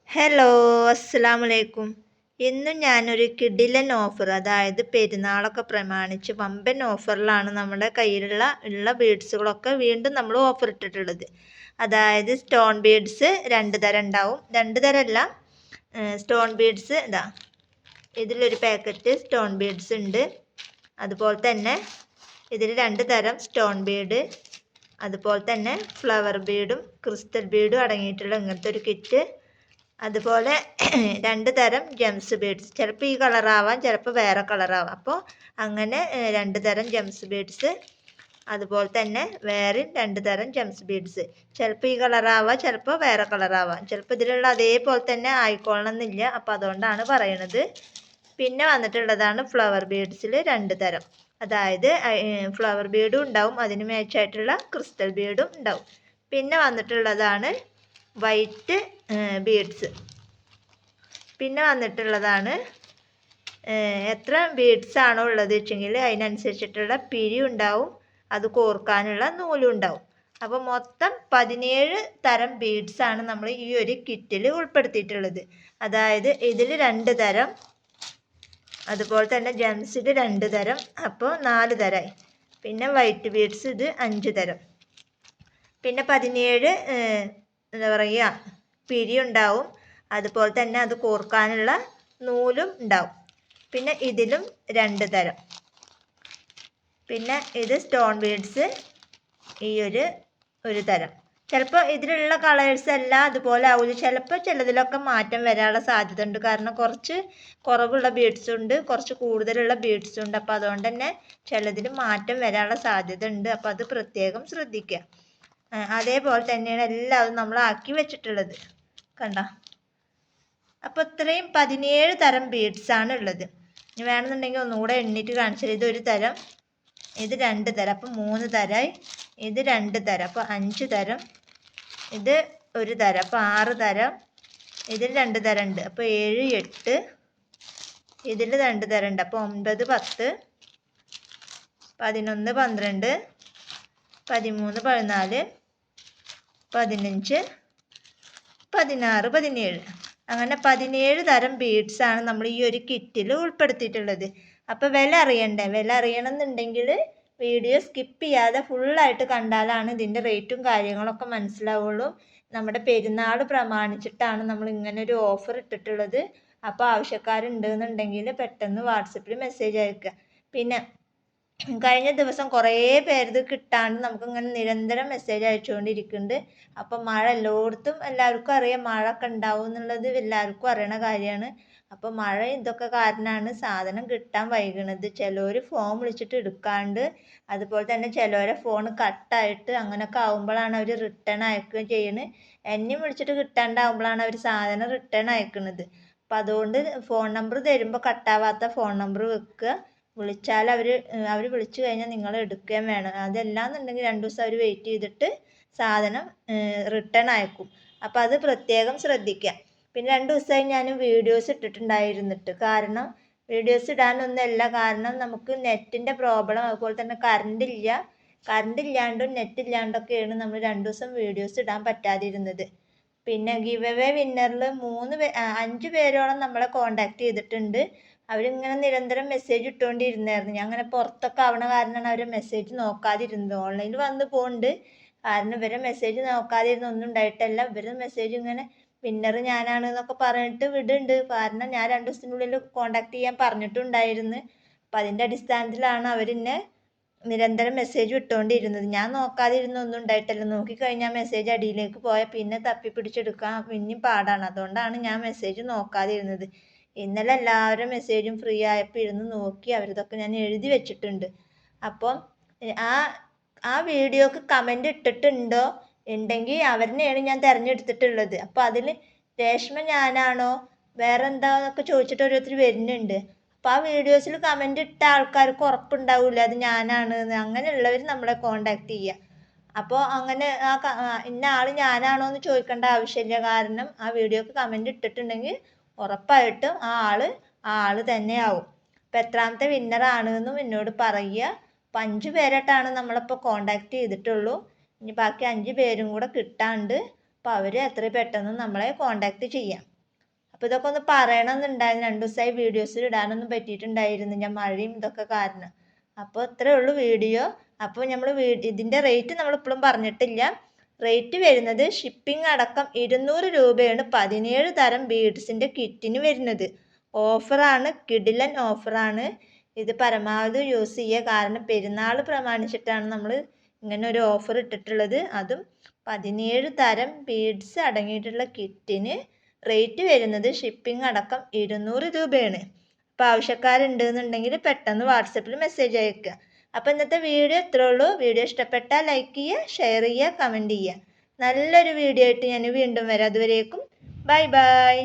Hello, അസ്സലാമലൈക്കും. ഇന്നും ഞാനൊരു കിടിലൻ ഓഫർ, അതായത് പെരുന്നാളൊക്കെ പ്രമാണിച്ച് വമ്പൻ ഓഫറിലാണ് നമ്മുടെ കയ്യിലുള്ള ബീഡ്സുകളൊക്കെ വീണ്ടും നമ്മൾ ഓഫർ ഇട്ടിട്ടുള്ളത്. അതായത് സ്റ്റോൺ ബീഡ്സ് 2 തരം ഉണ്ടാവും. 2 തരമല്ല, സ്റ്റോൺ ബീഡ്സ് ഇതാ ഇതിലൊരു പാക്കറ്റ് സ്റ്റോൺ ബീഡ്സ് ഉണ്ട്. അതുപോലെ തന്നെ ഇതിൽ 2 തരം സ്റ്റോൺ ബീഡ്, അതുപോലെ തന്നെ ഫ്ലവർ ബീഡും ക്രിസ്റ്റൽ ബീഡും അടങ്ങിയിട്ടുള്ള ഇങ്ങനത്തെ ഒരു കിറ്റ്. അതുപോലെ 2 തരം ജെംസ് ബീഡ്സ്, ചിലപ്പോൾ ഈ കളറാവാം, ചിലപ്പോൾ വേറെ കളറാവാം. അപ്പോൾ അങ്ങനെ 2 തരം ജെംസ് ബീഡ്സ്, അതുപോലെ തന്നെ വേറെ 2 തരം ജെംസ് ബീഡ്സ്. ചിലപ്പോൾ ഈ കളറാവാം, ചിലപ്പോൾ വേറെ കളറാവാം, ചിലപ്പോൾ ഇതിലുള്ള അതേപോലെ തന്നെ ആയിക്കൊള്ളണമെന്നില്ല. അപ്പോൾ അതുകൊണ്ടാണ് പറയണത്. പിന്നെ വന്നിട്ടുള്ളതാണ് ഫ്ലവർ ബീഡ്സിൽ 2 തരം, അതായത് ഫ്ലവർ ബീഡും ഉണ്ടാവും, അതിന് മാച്ചായിട്ടുള്ള ക്രിസ്റ്റൽ ബീഡും ഉണ്ടാവും. പിന്നെ വന്നിട്ടുള്ളതാണ് വൈറ്റ് ബീഡ്സ്. പിന്നെ വന്നിട്ടുള്ളതാണ് എത്ര ബീഡ്സ് ആണോ ഉള്ളത് വെച്ചെങ്കിൽ അതിനനുസരിച്ചിട്ടുള്ള പിരി ഉണ്ടാവും, അത് കോർക്കാനുള്ള നൂലും ഉണ്ടാവും. അപ്പോൾ മൊത്തം 17 തരം ബീഡ്സ് ആണ് നമ്മൾ ഈ ഒരു കിറ്റിൽ ഉൾപ്പെടുത്തിയിട്ടുള്ളത്. അതായത് ഇതിൽ 2 തരം, അതുപോലെ തന്നെ ജെംസിൽ 2 തരം, അപ്പോൾ 4 തരമായി. പിന്നെ വൈറ്റ് ബീഡ്സ് ഇത് 5 തരം. പിന്നെ 17 എന്താ പറയുക പിരി ഉണ്ടാവും, അതുപോലെ തന്നെ അത് കോർക്കാനുള്ള നൂലും ഉണ്ടാവും. പിന്നെ ഇതിലും 2 തരം. പിന്നെ ഇത് സ്റ്റോൺ ബീഡ്സ് ഈ ഒരു തരം. ചിലപ്പോൾ ഇതിലുള്ള കളേഴ്സ് എല്ലാം അതുപോലെ ആവില്ല, ചിലപ്പോൾ ചിലതിലൊക്കെ മാറ്റം വരാനുള്ള സാധ്യത ഉണ്ട്. കാരണം കുറച്ച് കുറവുള്ള ബീഡ്സും ഉണ്ട്, കുറച്ച് കൂടുതലുള്ള ബീഡ്സും ഉണ്ട്. അപ്പോൾ അതുകൊണ്ട് തന്നെ ചിലതിൽ മാറ്റം വരാനുള്ള സാധ്യത ഉണ്ട്. അപ്പോൾ അത് പ്രത്യേകം ശ്രദ്ധിക്കുക. അതേപോലെ തന്നെയാണ് എല്ലാവരും നമ്മൾ ആക്കി വെച്ചിട്ടുള്ളത്, കണ്ട. അപ്പോൾ ഇത്രയും 17 തരം ബീഡ്സ് ആണ് ഉള്ളത്. ഇനി വേണമെന്നുണ്ടെങ്കിൽ ഒന്നുകൂടെ എണ്ണിയിട്ട് കാണിച്ചാൽ ഇതൊരു തരം, ഇത് 2 തരം, അപ്പോൾ 3 തരമായി. ഇത് 2 തരം, അപ്പോൾ 5 തരം. ഇത് ഒരു തരം, അപ്പോൾ 6 തരം. ഇതിൽ 2 തരം ഉണ്ട്, അപ്പോൾ 7, 8. ഇതിൽ 2 തരം ഉണ്ട്, അപ്പോൾ 9, 10, 11, 12, 13, 14, 15, 16, 17. അങ്ങനെ 17 തരം ബീഡ്സ് ആണ് നമ്മൾ ഈ ഒരു കിറ്റിൽ ഉൾപ്പെടുത്തിയിട്ടുള്ളത്. അപ്പോൾ വില അറിയണ്ടേ? വില അറിയണമെന്നുണ്ടെങ്കിൽ വീഡിയോ സ്കിപ്പ് ചെയ്യാതെ ഫുള്ളായിട്ട് കണ്ടാലാണ് ഇതിൻ്റെ റേറ്റും കാര്യങ്ങളൊക്കെ മനസ്സിലാവുള്ളൂ. നമ്മുടെ പെരുന്നാൾ പ്രമാണിച്ചിട്ടാണ് നമ്മൾ ഇങ്ങനെ ഒരു ഓഫർ ഇട്ടിട്ടുള്ളത്. അപ്പോൾ ആവശ്യക്കാരുണ്ടെന്നുണ്ടെങ്കിൽ പെട്ടെന്ന് വാട്സപ്പിൽ മെസ്സേജ് അയക്കുക. പിന്നെ കഴിഞ്ഞ ദിവസം കുറേ പേര് കിട്ടാണ്ട് നമുക്കിങ്ങനെ നിരന്തരം മെസ്സേജ് അയച്ചുകൊണ്ടിരിക്കുന്നുണ്ട്. അപ്പം മഴ എല്ലാവർക്കും അറിയാം, മഴ ഒക്കെ ഉണ്ടാവും എന്നുള്ളത് എല്ലാവർക്കും അറിയണ കാര്യമാണ്. അപ്പോൾ മഴ ഇതൊക്കെ കാരണമാണ് സാധനം കിട്ടാൻ വൈകുന്നത്. ചിലർ ഫോൺ വിളിച്ചിട്ട് എടുക്കാണ്ട്, അതുപോലെ തന്നെ ചിലവരെ ഫോൺ കട്ടായിട്ട് അങ്ങനെയൊക്കെ ആകുമ്പോഴാണ് അവർ റിട്ടേൺ അയക്കുകയും ചെയ്യുന്നത്. എന്നെയും വിളിച്ചിട്ട് കിട്ടാണ്ടാവുമ്പോഴാണ് അവർ സാധനം റിട്ടേൺ അയക്കുന്നത്. അപ്പം അതുകൊണ്ട് ഫോൺ നമ്പർ തരുമ്പോൾ കട്ടാവാത്ത ഫോൺ നമ്പർ വെക്കുക. വിളിച്ചാൽ അവർ വിളിച്ചു കഴിഞ്ഞാൽ നിങ്ങൾ എടുക്കുകയും വേണം. അതല്ലാന്നുണ്ടെങ്കിൽ 2 ദിവസം അവർ വെയിറ്റ് ചെയ്തിട്ട് സാധനം റിട്ടേൺ അയക്കും. അപ്പോൾ അത് പ്രത്യേകം ശ്രദ്ധിക്കുക. പിന്നെ 2 ദിവസമായി ഞാൻ വീഡിയോസ് ഇട്ടിട്ടുണ്ടായിരുന്നിട്ട്, കാരണം വീഡിയോസ് ഇടാനൊന്നുമല്ല, കാരണം നമുക്ക് നെറ്റിൻ്റെ പ്രോബ്ലം, അതുപോലെ തന്നെ കറണ്ട് ഇല്ലാണ്ടും നെറ്റ് ഇല്ലാണ്ടൊക്കെയാണ് നമ്മൾ 2 ദിവസം വീഡിയോസ് ഇടാൻ പറ്റാതിരുന്നത്. പിന്നെ ഗിവ് അവേ വിന്നറിൽ 5 പേരോളം നമ്മളെ കോണ്ടാക്ട് ചെയ്തിട്ടുണ്ട്. അവരിങ്ങനെ നിരന്തരം മെസ്സേജ് ഇട്ടുകൊണ്ടിരുന്നായിരുന്നു. ഞാൻ അങ്ങനെ പുറത്തൊക്കെ ആവണ കാരണമാണ് അവർ മെസ്സേജ് നോക്കാതിരുന്നത്. ഓൺലൈനിൽ വന്ന് പോകുന്നുണ്ട്, കാരണം ഇവരെ മെസ്സേജ് നോക്കാതിരുന്ന ഒന്നും ഉണ്ടായിട്ടല്ല. ഇവരുടെ മെസ്സേജ് ഇങ്ങനെ വിന്നർ ഞാനാണ് എന്നൊക്കെ പറഞ്ഞിട്ട് വിടുന്നുണ്ട്. കാരണം ഞാൻ 2 ദിവസത്തിനുള്ളിൽ കോണ്ടാക്ട് ചെയ്യാൻ പറഞ്ഞിട്ടുണ്ടായിരുന്നു. അപ്പം അതിൻ്റെ അടിസ്ഥാനത്തിലാണ് അവരെന്നെ നിരന്തരം മെസ്സേജ് ഇട്ടുകൊണ്ടിരുന്നത്. ഞാൻ നോക്കാതിരുന്ന ഒന്നും ഉണ്ടായിട്ടല്ല. നോക്കിക്കഴിഞ്ഞാൽ മെസ്സേജ് അടിയിലേക്ക് പോയാൽ പിന്നെ തപ്പി പിടിച്ചെടുക്കാൻ പിന്നെയും പാടാണ്. അതുകൊണ്ടാണ് ഞാൻ മെസ്സേജ് നോക്കാതിരുന്നത്. ഇന്നലെ എല്ലാവരും മെസ്സേജും ഫ്രീ ആയപ്പോൾ ഇരുന്ന് നോക്കി, അവരിതൊക്കെ ഞാൻ എഴുതി വെച്ചിട്ടുണ്ട്. അപ്പം ആ വീഡിയോക്ക് കമൻ്റ് ഇട്ടിട്ടുണ്ടോ ഉണ്ടെങ്കിൽ അവരിനെയാണ് ഞാൻ തിരഞ്ഞെടുത്തിട്ടുള്ളത്. അപ്പോൾ അതിൽ രേഷ്മ ഞാനാണോ വേറെ എന്താന്നൊക്കെ ചോദിച്ചിട്ട് ഓരോരുത്തർ വരുന്നുണ്ട്. അപ്പോൾ ആ വീഡിയോസിൽ കമൻ്റ് ഇട്ട ആൾക്കാർക്ക് ഉറപ്പുണ്ടാവില്ല അത് ഞാനാണ് എന്ന്. അങ്ങനെയുള്ളവർ നമ്മളെ കോണ്ടാക്ട് ചെയ്യുക. അപ്പോൾ അങ്ങനെ ഇന്ന ആൾ ഞാനാണോ എന്ന് ചോദിക്കേണ്ട ആവശ്യമില്ല. കാരണം ആ വീഡിയോക്ക് കമൻ്റ് ഇട്ടിട്ടുണ്ടെങ്കിൽ ഉറപ്പായിട്ടും ആ ആൾ തന്നെയാവും. അപ്പോൾ എത്രാമത്തെ വിന്നറാണ് എന്നും എന്നോട് പറയുക. അപ്പോൾ 5 പേരായിട്ടാണ് നമ്മളിപ്പോൾ കോണ്ടാക്ട് ചെയ്തിട്ടുള്ളൂ. ഇനി ബാക്കി 5 പേരും കൂടെ കിട്ടാണ്ട്. അപ്പോൾ അവർ എത്രയും പെട്ടെന്ന് നമ്മളെ കോണ്ടാക്ട് ചെയ്യാം. അപ്പോൾ ഇതൊക്കെ ഒന്ന് പറയണമെന്നുണ്ടായിരുന്നു. 2 ദിവസമായി വീഡിയോസിൽ ഇടാനൊന്നും പറ്റിയിട്ടുണ്ടായിരുന്നു, ഞാൻ മഴയും ഇതൊക്കെ കാരണം. അപ്പോൾ ഇത്രയേ ഉള്ളൂ വീഡിയോ. അപ്പോൾ നമ്മൾ ഇതിൻ്റെ റേറ്റ് നമ്മളിപ്പോഴും പറഞ്ഞിട്ടില്ല. റേറ്റ് വരുന്നത് ഷിപ്പിംഗ് അടക്കം 200 രൂപയാണ് 17 തരം ബീഡ്സിൻ്റെ കിറ്റിന് വരുന്നത്. ഓഫറാണ്, കിടിലൻ ഓഫറാണ്. ഇത് പരമാവധി യൂസ് ചെയ്യുക. കാരണം പെരുന്നാൾ പ്രമാണിച്ചിട്ടാണ് നമ്മൾ ഇങ്ങനെ ഒരു ഓഫർ ഇട്ടിട്ടുള്ളത്. അതും 17 തരം ബീഡ്സ് അടങ്ങിയിട്ടുള്ള കിറ്റിന് റേറ്റ് വരുന്നത് ഷിപ്പിംഗ് അടക്കം 200 രൂപയാണ്. അപ്പോൾ ആവശ്യക്കാരുണ്ടെന്നുണ്ടെങ്കിൽ പെട്ടെന്ന് വാട്സപ്പിൽ മെസ്സേജ് അയക്കുക. അപ്പോൾ ഇന്നത്തെ വീഡിയോ ഇത്രേ ഉള്ളൂ. വീഡിയോ ഇഷ്ടപ്പെട്ടാൽ ലൈക്ക് ചെയ്യുക, ഷെയർ ചെയ്യുക, കമൻറ്റ് ചെയ്യുക. നല്ലൊരു വീഡിയോ ആയിട്ട് ഞാൻ വീണ്ടും വരാം. അതുവരേക്കും ബൈ ബൈ.